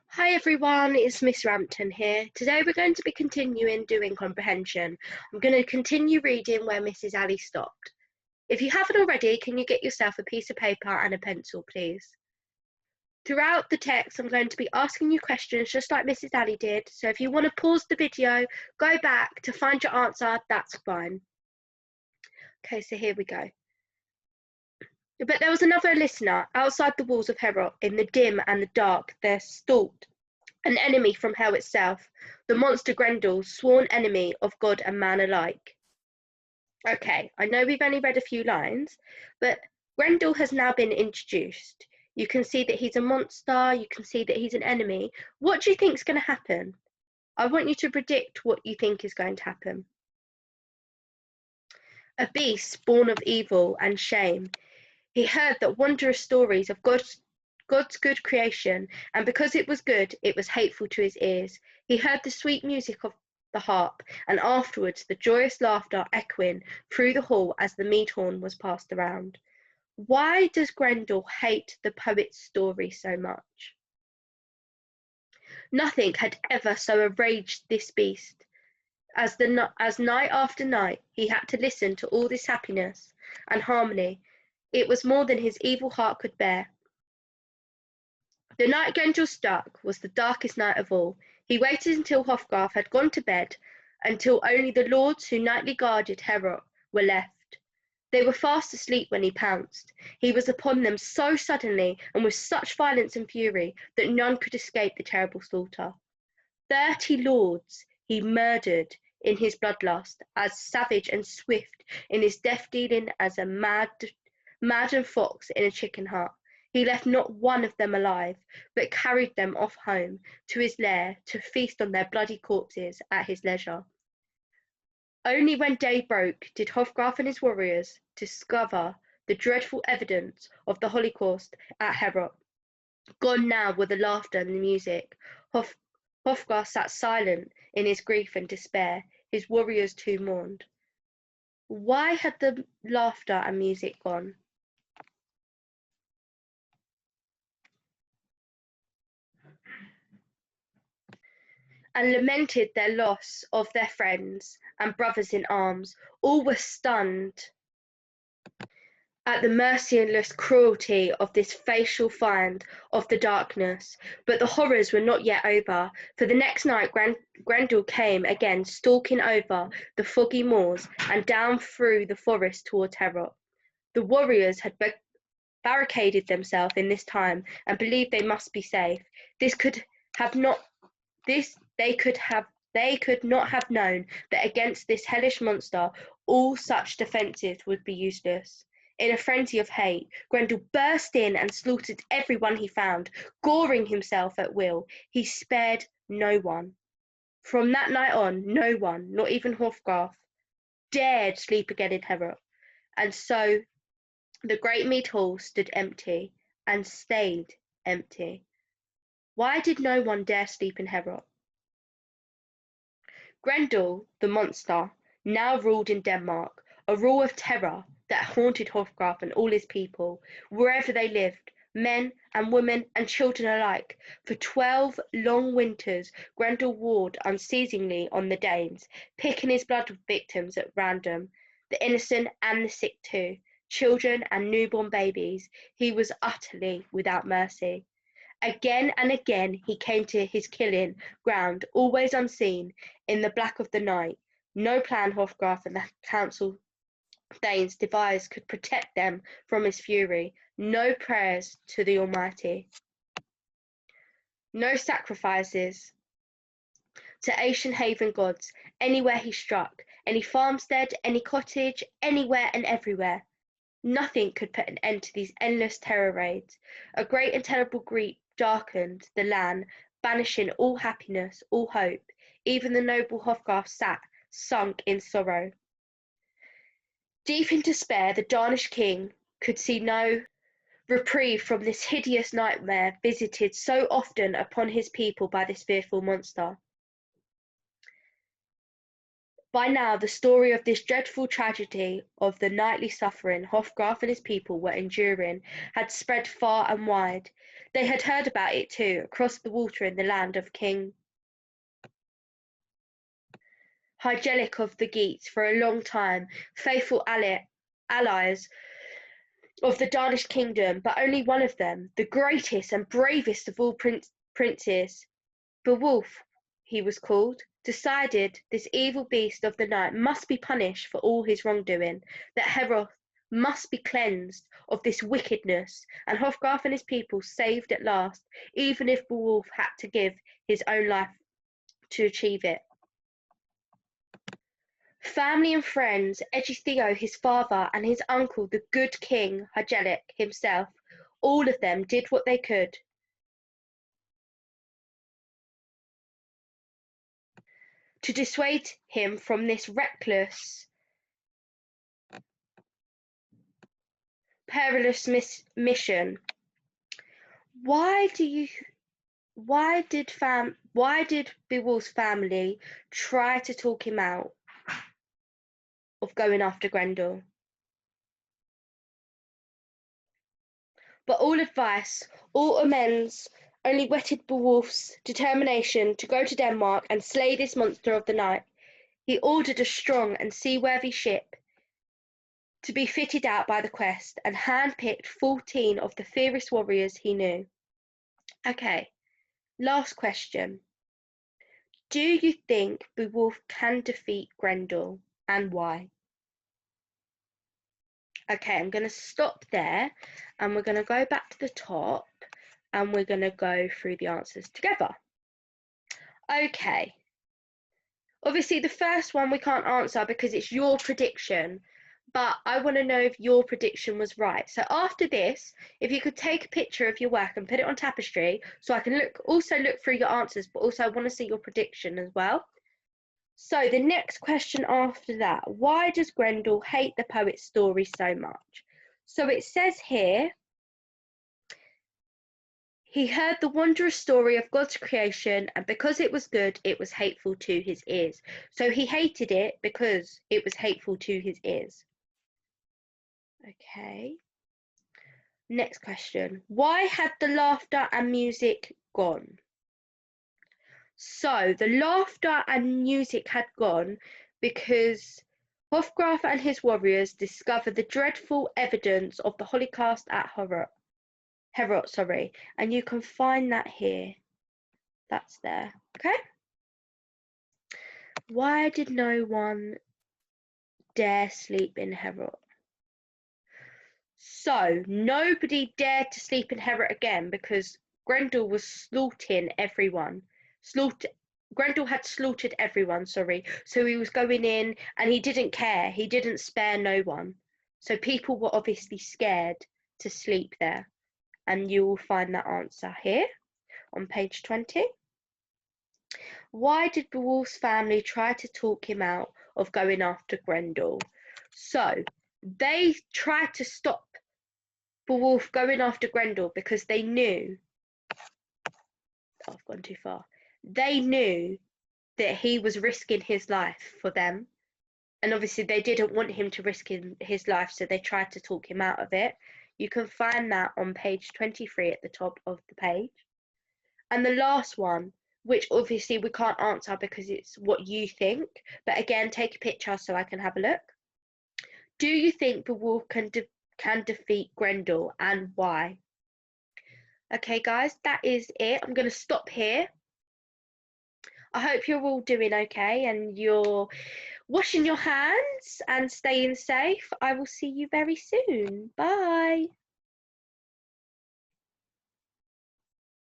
Hi everyone, it's Miss Rampton here. Today we're going to be continuing doing comprehension. I'm going to continue reading where Mrs. Ali stopped. If you haven't already, can you get yourself a piece of paper and a pencil, please? Throughout the text, I'm going to be asking you questions just like Mrs. Ali did. So if you want to pause the video, go back to find your answer, that's fine. Okay, so here we go. But there was another listener outside the walls of Heorot. In the dim and the dark, there stalked an enemy from hell itself, the monster Grendel, sworn enemy of God and man alike. Okay, I know we've only read a few lines, but Grendel has now been introduced. You can see that he's a monster, you can see that he's an enemy. What do you think is going to happen? I want you to predict what you think is going to happen. A beast born of evil and shame. He heard the wondrous stories of God's good creation, and because it was good, it was hateful to his ears. He heard the sweet music of the harp, and afterwards the joyous laughter echoing through the hall as the mead horn was passed around. Why does Grendel hate the poet's story so much? Nothing had ever so enraged this beast. As night after night he had to listen to all this happiness and harmony, it was more than his evil heart could bear. The night Grendel struck was the darkest night of all. He waited until Hrothgar had gone to bed, until only the lords who nightly guarded Heorot were left. They were fast asleep when he pounced. He was upon them so suddenly and with such violence and fury that none could escape the terrible slaughter. 30 lords he murdered in his bloodlust, as savage and swift in his death-dealing as a maddened fox in a chicken hut. He left not one of them alive, but carried them off home to his lair to feast on their bloody corpses at his leisure. Only when day broke did Hrothgar and his warriors discover the dreadful evidence of the Holocaust at Heorot. Gone now were the laughter and the music. Hrothgar sat silent in his grief and despair. His warriors too mourned. Why had the laughter and music gone? And lamented their loss of their friends and brothers in arms. All were stunned at the merciless cruelty of this fatal fiend of the darkness. But the horrors were not yet over, for the next night Grendel came again, stalking over the foggy moors and down through the forest towards Heorot. The warriors had barricaded themselves in this time and believed they must be safe. They could not have known that against this hellish monster all such defences would be useless. In a frenzy of hate, Grendel burst in and slaughtered everyone he found, goring himself at will. He spared no one. From that night on, no one, not even Hrothgar, dared sleep again in Heorot, and so the great mead hall stood empty and stayed empty. Why did no one dare sleep in Heorot? Grendel, the monster, now ruled in Denmark, a rule of terror that haunted Hrothgar and all his people, wherever they lived, men and women and children alike. For 12 long winters, Grendel warred unceasingly on the Danes, picking his blood victims at random, the innocent and the sick too, children and newborn babies. He was utterly without mercy. Again and again he came to his killing ground, always unseen, in the black of the night. No plan Hrothgar and the council Danes devised could protect them from his fury. No prayers to the Almighty. No sacrifices to ancient haven gods. Anywhere he struck, any farmstead, any cottage, anywhere and everywhere. Nothing could put an end to these endless terror raids. A great and terrible grief darkened the land, banishing all happiness, all hope. Even the noble Hrothgar sat, sunk in sorrow. Deep in despair, the Danish king could see no reprieve from this hideous nightmare visited so often upon his people by this fearful monster. By now the story of this dreadful tragedy of the nightly suffering Hrothgar and his people were enduring had spread far and wide. They had heard about it too, across the water in the land of King Hygelac of the Geats for a long time, faithful allies of the Danish kingdom, but only one of them, the greatest and bravest of all princes, Beowulf he was called, decided this evil beast of the night must be punished for all his wrongdoing, that Heorot must be cleansed of this wickedness, and Hrothgar and his people saved at last, even if Beowulf had to give his own life to achieve it. Family and friends, Egitheow his father and his uncle the good King Hygelac himself, all of them did what they could to dissuade him from this reckless, perilous mission. Why did Beowulf's family try to talk him out of going after Grendel? But all advice, all amends, only whetted Beowulf's determination to go to Denmark and slay this monster of the night. He ordered a strong and seaworthy ship to be fitted out by the quest, and hand-picked 14 of the fiercest warriors he knew. Okay, last question. Do you think Beowulf can defeat Grendel, and why? Okay, I'm going to stop there, and we're going to go back to the top, and we're going to go through the answers together. Okay. Obviously, the first one we can't answer because it's your prediction, but I want to know if your prediction was right. So after this, if you could take a picture of your work and put it on Tapestry, so I can also look through your answers, but also I want to see your prediction as well. So the next question after that, why does Grendel hate the poet's story so much? So it says here, he heard the wondrous story of God's creation, and because it was good, it was hateful to his ears. So he hated it because it was hateful to his ears. Okay. Next question. Why had the laughter and music gone? So the laughter and music had gone because Hrothgar and his warriors discovered the dreadful evidence of the Holocaust at Heorot, and you can find that here. That's there. Okay. Why did no one dare sleep in Heorot? So nobody dared to sleep in Heorot again because Grendel was slaughtering everyone. Grendel had slaughtered everyone, sorry. So he was going in and he didn't care. He didn't spare no one. So people were obviously scared to sleep there. And you will find that answer here on page 20. Why did Beowulf's family try to talk him out of going after Grendel? So they tried to stop Beowulf going after Grendel because they knew, I've gone too far, they knew that he was risking his life for them. And obviously they didn't want him to risk his life, so they tried to talk him out of it. You can find that on page 23 at the top of the page. And the last one, which obviously we can't answer because it's what you think, but again, take a picture so I can have a look. Do you think Beowulf can defeat Grendel, and why? Okay guys, that is it. I'm going to stop here. I hope you're all doing okay and you're washing your hands and staying safe. I will see you very soon. Bye.